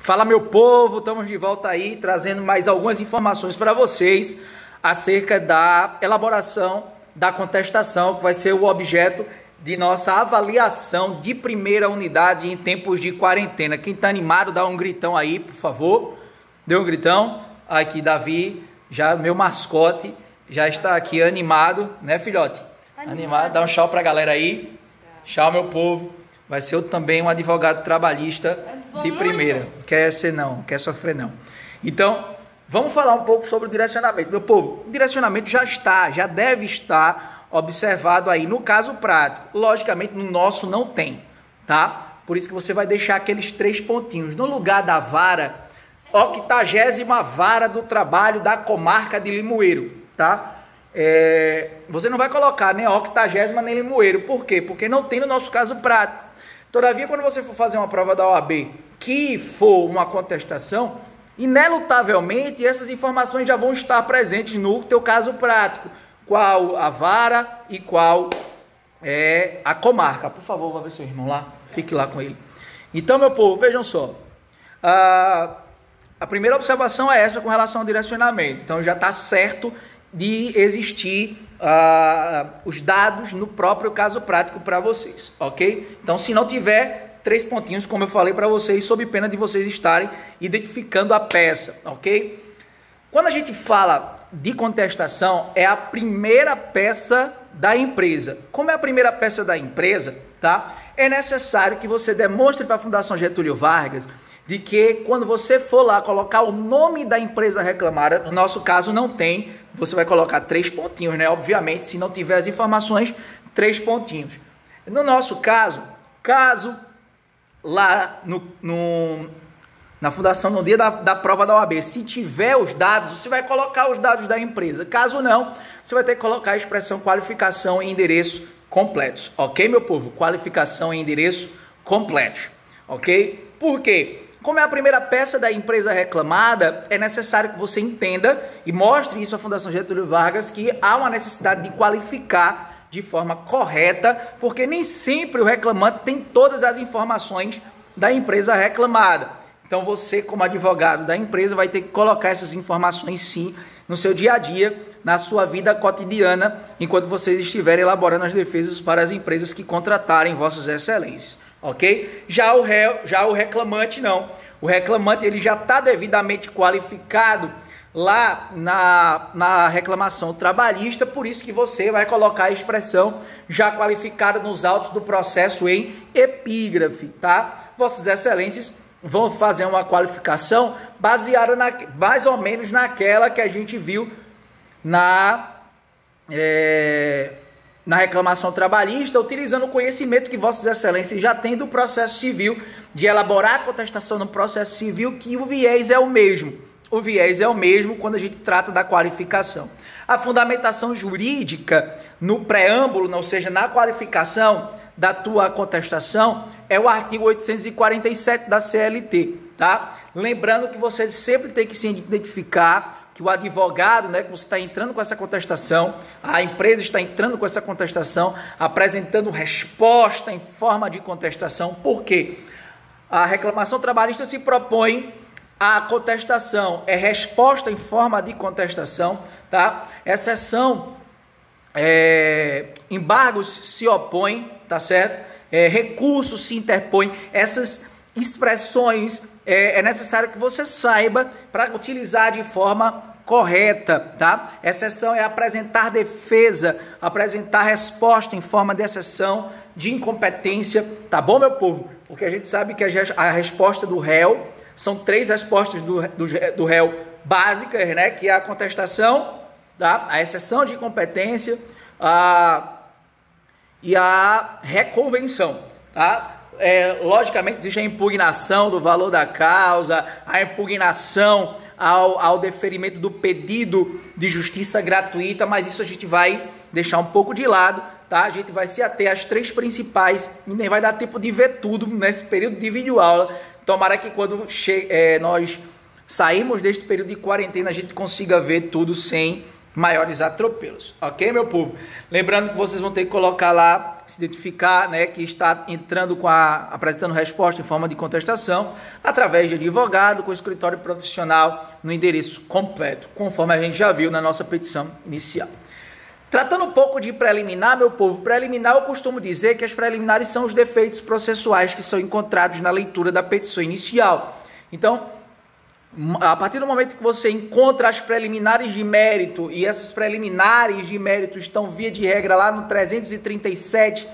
Fala, meu povo, estamos de volta aí trazendo mais algumas informações para vocês acerca da elaboração da contestação, que vai ser o objeto de nossa avaliação de primeira unidade em tempos de quarentena. Quem está animado, dá um gritão aí, por favor. Deu um gritão. Aqui, Davi, já meu mascote, já está aqui animado, né, filhote? Animado. Dá um tchau para a galera aí. Tchau, meu povo. Vai ser também um advogado trabalhista de primeira. Quer ser não, quer sofrer não. Então, vamos falar um pouco sobre o direcionamento. Meu povo, o direcionamento já deve estar observado aí no caso prático. Logicamente, no nosso não tem, tá? Por isso que você vai deixar aqueles 3 pontinhos. No lugar da vara, 80ª vara do trabalho da comarca de Limoeiro, tá? Você não vai colocar nem 80ª nem Limoeiro. Por quê? Porque não tem no nosso caso prático. Todavia, quando você for fazer uma prova da OAB que for uma contestação, inelutavelmente essas informações já vão estar presentes no teu caso prático. Qual a vara e qual é a comarca. Por favor, vai ver seu irmão lá. Fique lá com ele. Então, meu povo, vejam só. A primeira observação é essa com relação ao direcionamento. Então, já está certo de existir os dados no próprio caso prático para vocês, ok? Então, se não tiver 3 pontinhos, como eu falei para vocês, sob pena de vocês estarem identificando a peça, ok? Quando a gente fala de contestação, é a primeira peça da empresa. Como é a primeira peça da empresa, tá? É necessário que você demonstre para a Fundação Getúlio Vargas de que quando você for lá colocar o nome da empresa reclamada, no nosso caso não tem, você vai colocar 3 pontinhos, né? Obviamente, se não tiver as informações, 3 pontinhos. No nosso caso lá na fundação, no dia da prova da OAB, se tiver os dados, você vai colocar os dados da empresa. Caso não, você vai ter que colocar a expressão qualificação e endereço completos. Ok, meu povo? Qualificação e endereço completos. Ok? Por quê? Como é a primeira peça da empresa reclamada, é necessário que você entenda e mostre isso à Fundação Getúlio Vargas, que há uma necessidade de qualificar de forma correta, porque nem sempre o reclamante tem todas as informações da empresa reclamada. Então você, como advogado da empresa, vai ter que colocar essas informações sim no seu dia a dia, na sua vida cotidiana, enquanto vocês estiverem elaborando as defesas para as empresas que contratarem vossas excelências. Ok? Já o reclamante não. O reclamante ele já está devidamente qualificado lá na reclamação trabalhista, por isso que você vai colocar a expressão já qualificada nos autos do processo em epígrafe, tá? Vossas excelências vão fazer uma qualificação baseada mais ou menos naquela que a gente viu na reclamação trabalhista, utilizando o conhecimento que Vossas Excelências já têm do processo civil, de elaborar a contestação no processo civil, que o viés é o mesmo. O viés é o mesmo quando a gente trata da qualificação. A fundamentação jurídica no preâmbulo, ou seja, na qualificação da tua contestação, é o artigo 847 da CLT, tá? Lembrando que você sempre tem que se identificar que o advogado, né, que você está entrando com essa contestação, a empresa está entrando com essa contestação, apresentando resposta em forma de contestação. Por quê? A reclamação trabalhista se propõe a contestação, é resposta em forma de contestação, tá? Exceção, embargos se opõem, tá certo? Recursos se interpõem. Essas expressões é necessário que você saiba para utilizar de forma correta, tá? Exceção é apresentar defesa, apresentar resposta em forma de exceção de incompetência, tá bom, meu povo? Porque a gente sabe que a resposta do réu, são 3 respostas do réu básicas, né? Que é a contestação, tá? A exceção de incompetência e a reconvenção, tá? Logicamente existe a impugnação do valor da causa, a impugnação ao deferimento do pedido de justiça gratuita, mas isso a gente vai deixar um pouco de lado, tá? A gente vai se ater às 3 principais e nem vai dar tempo de ver tudo nesse período de videoaula. Tomara que quando nós sairmos deste período de quarentena a gente consiga ver tudo sem maiores atropelos, ok, meu povo? Lembrando que vocês vão ter que colocar lá se identificar, né, que está entrando apresentando resposta em forma de contestação, através de advogado, com escritório profissional, no endereço completo, conforme a gente já viu na nossa petição inicial. Tratando um pouco de preliminar, meu povo, preliminar eu costumo dizer que as preliminares são os defeitos processuais que são encontrados na leitura da petição inicial. Então, a partir do momento que você encontra as preliminares de mérito, e essas preliminares de mérito estão via de regra lá no 337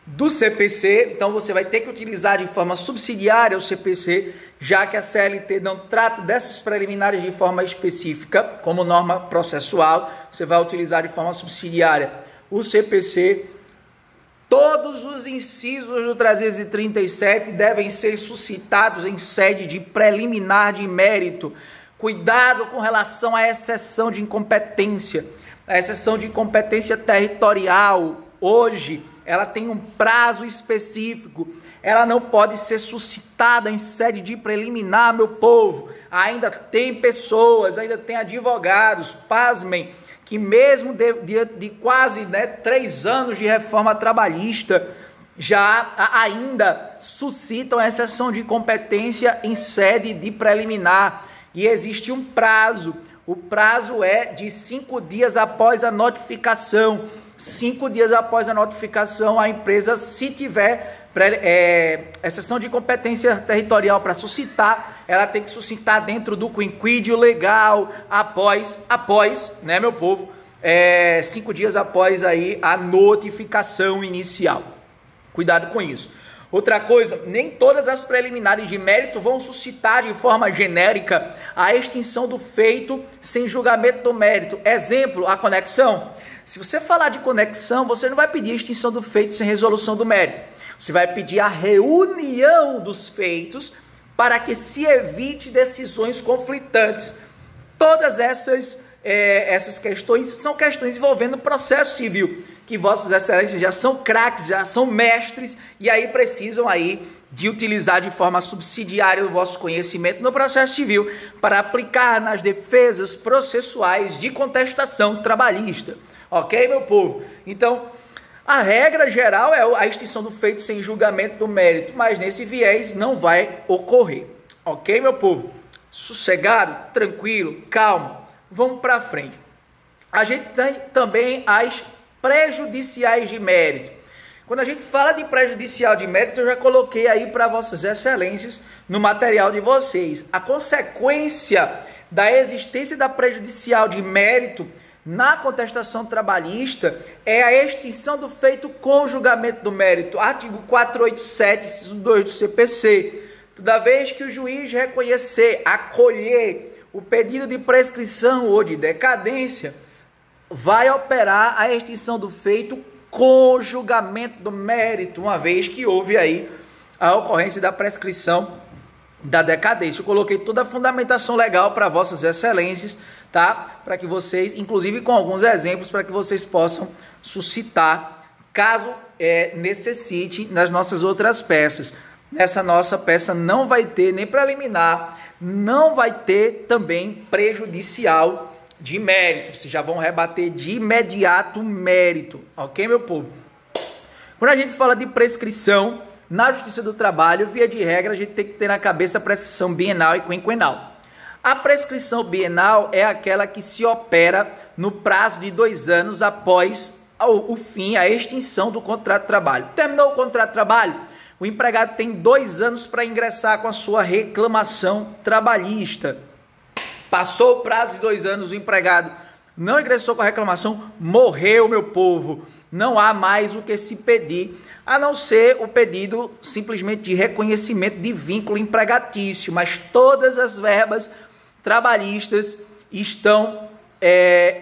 do CPC, então você vai ter que utilizar de forma subsidiária o CPC, já que a CLT não trata dessas preliminares de forma específica, como norma processual, você vai utilizar de forma subsidiária o CPC. Todos os incisos do 337 devem ser suscitados em sede de preliminar de mérito. Cuidado com relação à exceção de incompetência. A exceção de incompetência territorial, hoje, ela tem um prazo específico. Ela não pode ser suscitada em sede de preliminar, meu povo. Ainda tem pessoas, ainda tem advogados, pasmem, que mesmo de quase 3 anos de reforma trabalhista, já ainda suscitam a exceção de competência em sede de preliminar. E existe um prazo. O prazo é de 5 dias após a notificação. 5 dias após a notificação, a empresa, se tiver exceção de competência territorial para suscitar, ela tem que suscitar dentro do quinquídio legal, após, né, meu povo, 5 dias após aí a notificação inicial. Cuidado com isso. Outra coisa, nem todas as preliminares de mérito vão suscitar de forma genérica a extinção do feito sem julgamento do mérito. Exemplo, a conexão. Se você falar de conexão, você não vai pedir a extinção do feito sem resolução do mérito. Você vai pedir a reunião dos feitos para que se evite decisões conflitantes. Todas essas questões são questões envolvendo processo civil, que vossas excelências já são craques, já são mestres, e aí precisam aí de utilizar de forma subsidiária o vosso conhecimento no processo civil para aplicar nas defesas processuais de contestação trabalhista. Ok, meu povo? Então, a regra geral é a extinção do feito sem julgamento do mérito, mas nesse viés não vai ocorrer. Ok, meu povo? Sossegado, tranquilo, calmo. Vamos para frente. A gente tem também as prejudiciais de mérito. Quando a gente fala de prejudicial de mérito, eu já coloquei aí para vossas excelências no material de vocês. A consequência da existência da prejudicial de mérito na contestação trabalhista é a extinção do feito com julgamento do mérito. Artigo 487, inciso 2 do CPC. Toda vez que o juiz reconhecer, acolher o pedido de prescrição ou de decadência, vai operar a extinção do feito com julgamento do mérito, uma vez que houve aí a ocorrência da prescrição da decadência. Eu coloquei toda a fundamentação legal para vossas excelências, tá? Para que vocês, inclusive com alguns exemplos, para que vocês possam suscitar, caso necessite, nas nossas outras peças. Nessa nossa peça não vai ter nem preliminar, não vai ter também prejudicial de mérito. Vocês já vão rebater de imediato o mérito, ok, meu povo? Quando a gente fala de prescrição na Justiça do Trabalho, via de regra, a gente tem que ter na cabeça a prescrição bienal e quinquenal. A prescrição bienal é aquela que se opera no prazo de 2 anos após o fim, a extinção do contrato de trabalho. Terminou o contrato de trabalho, o empregado tem 2 anos para ingressar com a sua reclamação trabalhista. Passou o prazo de 2 anos, o empregado não ingressou com a reclamação, morreu, meu povo. Não há mais o que se pedir, a não ser o pedido simplesmente de reconhecimento de vínculo empregatício, mas todas as verbas trabalhistas estão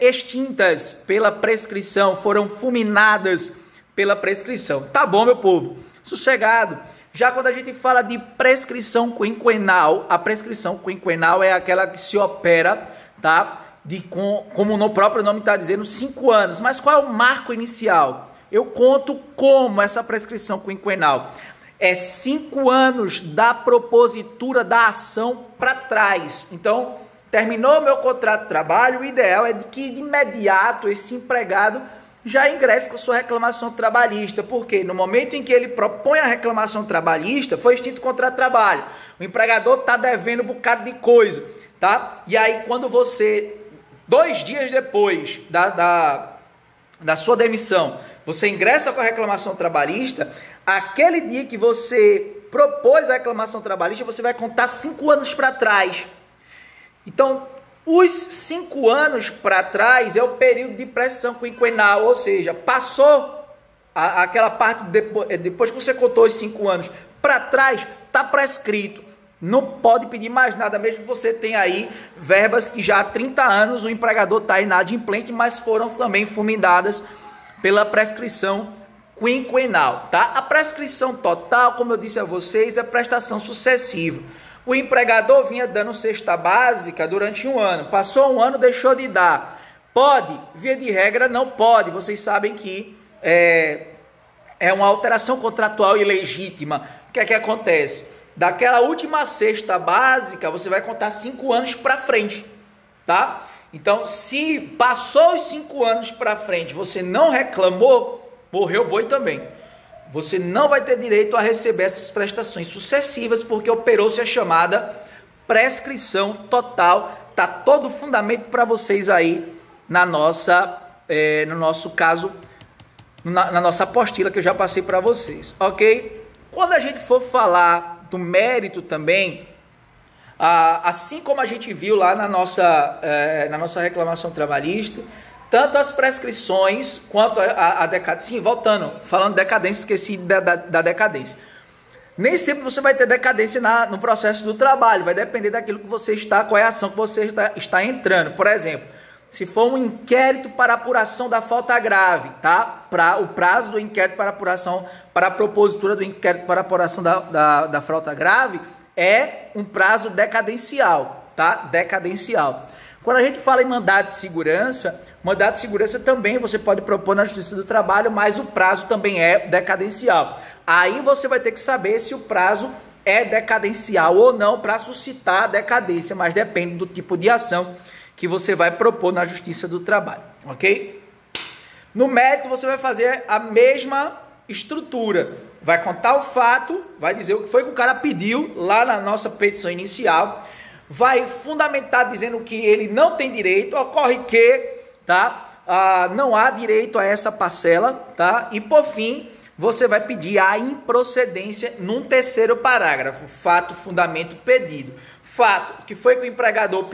extintas pela prescrição, foram fulminadas pela prescrição. Tá bom, meu povo? Sossegado. Já quando a gente fala de prescrição quinquenal, a prescrição quinquenal é aquela que se opera, tá? Como no próprio nome está dizendo, 5 anos. Mas qual é o marco inicial? Eu conto como essa prescrição quinquenal. É 5 anos da propositura da ação para trás. Então, terminou meu contrato de trabalho, o ideal é que de imediato esse empregado já ingresse com a sua reclamação trabalhista, porque no momento em que ele propõe a reclamação trabalhista, foi extinto o contrato de trabalho, o empregador está devendo um bocado de coisa, tá? E aí quando você, 2 dias depois da sua demissão, você ingressa com a reclamação trabalhista, aquele dia que você propôs a reclamação trabalhista, você vai contar 5 anos para trás. Então, os 5 anos para trás é o período de prescrição quinquenal, ou seja, passou aquela parte, depois que você contou os 5 anos para trás, está prescrito. Não pode pedir mais nada, mesmo que você tenha aí verbas que já há 30 anos o empregador está inadimplente, mas foram também fulminadas pela prescrição quinquenal, tá? A prescrição total, como eu disse a vocês, é prestação sucessiva. O empregador vinha dando cesta básica durante 1 ano, passou 1 ano, deixou de dar. Pode? Via de regra, não pode. Vocês sabem que é uma alteração contratual ilegítima. O que é que acontece? Daquela última cesta básica, você vai contar 5 anos para frente, tá? Então, se passou os 5 anos para frente, você não reclamou, morreu o boi também. Você não vai ter direito a receber essas prestações sucessivas, porque operou-se a chamada prescrição total. Tá todo o fundamento para vocês aí no nosso caso, na nossa apostila que eu já passei para vocês, ok? Quando a gente for falar do mérito também, assim como a gente viu lá na nossa reclamação trabalhista, tanto as prescrições quanto a decadência. Sim, voltando, falando de decadência, esqueci da decadência. Nem sempre você vai ter decadência no processo do trabalho, vai depender daquilo que você está, qual é a ação que você está entrando. Por exemplo, se for um inquérito para apuração da falta grave, tá? O prazo do inquérito para apuração, para a propositura do inquérito para apuração da falta grave, é um prazo decadencial, tá? Decadencial. Quando a gente fala em mandado de segurança também você pode propor na Justiça do Trabalho, mas o prazo também é decadencial. Aí você vai ter que saber se o prazo é decadencial ou não para suscitar a decadência, mas depende do tipo de ação que você vai propor na Justiça do Trabalho, ok? No mérito você vai fazer a mesma estrutura, vai contar o fato, vai dizer o que foi que o cara pediu lá na nossa petição inicial, vai fundamentar dizendo que ele não tem direito, ocorre que, tá, não há direito a essa parcela, tá, e por fim, você vai pedir a improcedência num 3º parágrafo, fato, fundamento, pedido. Fato, o que foi que o empregado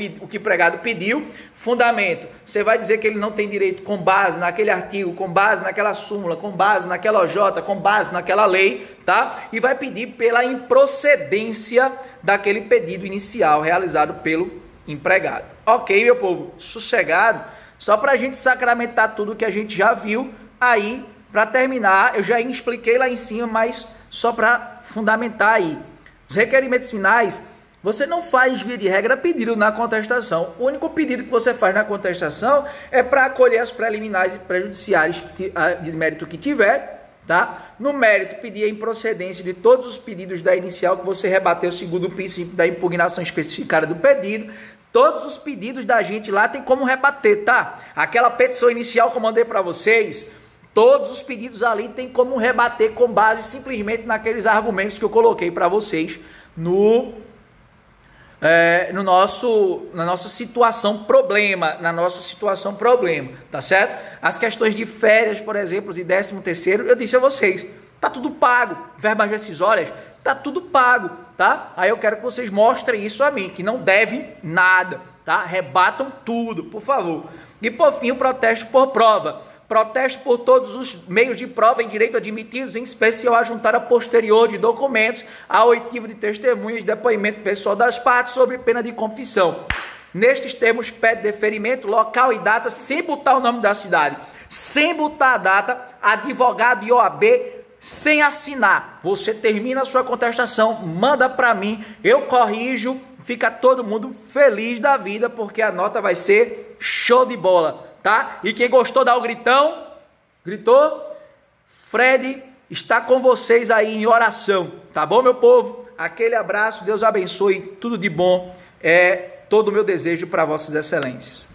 pediu, fundamento, você vai dizer que ele não tem direito com base naquele artigo, com base naquela súmula, com base naquela OJ, com base naquela lei, tá? E vai pedir pela improcedência daquele pedido inicial realizado pelo empregado. Ok, meu povo, sossegado? Só para a gente sacramentar tudo que a gente já viu, aí, para terminar, eu já expliquei lá em cima, mas só para fundamentar aí. Os requerimentos finais, você não faz, via de regra, pedido na contestação. O único pedido que você faz na contestação é para acolher as preliminares e prejudiciais de mérito que tiver, tá? No mérito, pedir a improcedência de todos os pedidos da inicial que você rebateu segundo o princípio da impugnação especificada do pedido. Todos os pedidos da gente lá tem como rebater, tá? Aquela petição inicial que eu mandei para vocês, todos os pedidos ali tem como rebater com base simplesmente naqueles argumentos que eu coloquei para vocês na nossa situação problema, tá certo? As questões de férias, por exemplo, de 13º, eu disse a vocês, tá tudo pago, verbas rescisórias, tá tudo pago, tá? Aí eu quero que vocês mostrem isso a mim, que não deve nada, tá? Rebatam tudo, por favor. E por fim, o protesto por prova. Protesto por todos os meios de prova em direito admitidos, em especial a juntar a posterior de documentos, a oitiva de testemunhas, depoimento pessoal das partes sobre pena de confissão. Nestes termos, pede deferimento, local e data, sem botar o nome da cidade, sem botar a data, advogado e OAB, sem assinar. Você termina a sua contestação, manda para mim, eu corrijo, fica todo mundo feliz da vida, porque a nota vai ser show de bola. Tá? E quem gostou, dá o gritão. Gritou? Fred está com vocês aí em oração. Tá bom, meu povo? Aquele abraço, Deus abençoe, tudo de bom. É todo o meu desejo para vossas excelências.